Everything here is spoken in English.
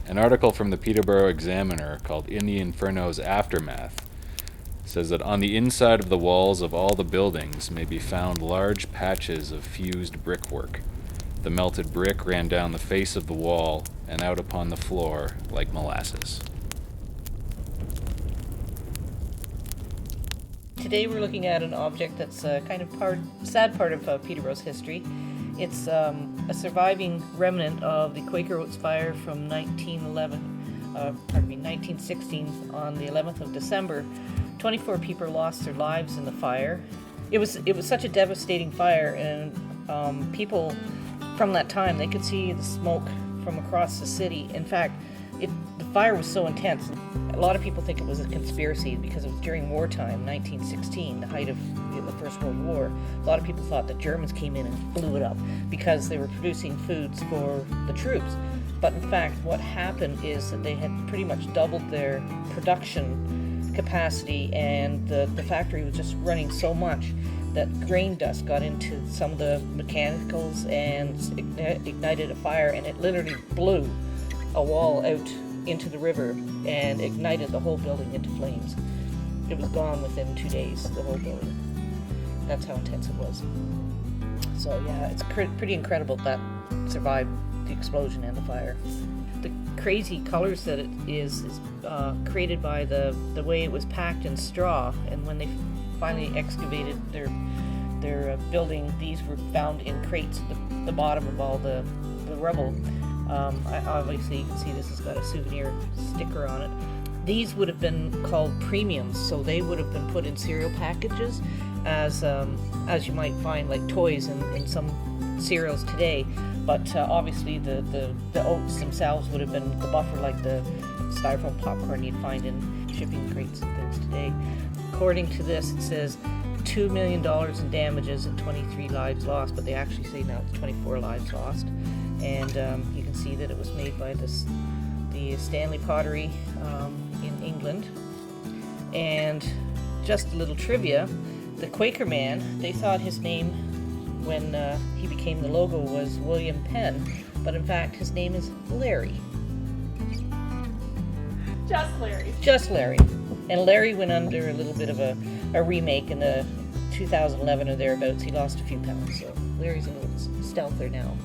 An article from the Peterborough Examiner called In the Inferno's Aftermath says that on the inside of the walls of all the buildings may be found large patches of fused brickwork. The melted brick ran down the face of the wall and out upon the floor like molasses. Today we're looking at an object that's kind of sad part of Peterborough's history. It's a surviving remnant of the Quaker Oats fire from 1916 on the 11th of December. 24 people lost their lives in the fire. It was such a devastating fire, and people from that time, they could see the smoke from across the city. In fact, the fire was so intense. A lot of people think it was a conspiracy because it was during wartime, 1916, the height of the First World War. A lot of people thought the Germans came in and blew it up because they were producing foods for the troops. But in fact, what happened is that they had pretty much doubled their production capacity, and the factory was just running so much that grain dust got into some of the mechanicals and ignited a fire, and it literally blew a wall out into the river and ignited the whole building into flames. It was gone within 2 days, the whole building. That's how intense it was. So yeah, it's pretty incredible that survived the explosion and the fire. The crazy colors that it is created by the way it was packed in straw, and when they finally excavated their building, these were found in crates at the bottom of all the rubble. Obviously you can see this has got a souvenir sticker on it. These would have been called premiums, so they would have been put in cereal packages as you might find like toys in some cereals today. But obviously the oats themselves would have been the buffer, like the styrofoam popcorn you'd find in shipping crates and things today. According to this, it says $2 million in damages and 23 lives lost, but they actually say now it's 24 lives lost. And you can see that it was made by the Stanley Pottery in England. And just a little trivia, the Quaker man, they thought his name when he became the logo was William Penn, but in fact his name is Larry. Just Larry. Just Larry. And Larry went under a little bit of a remake in the 2011 or thereabouts. He lost a few pounds, so Larry's a little stealthier now.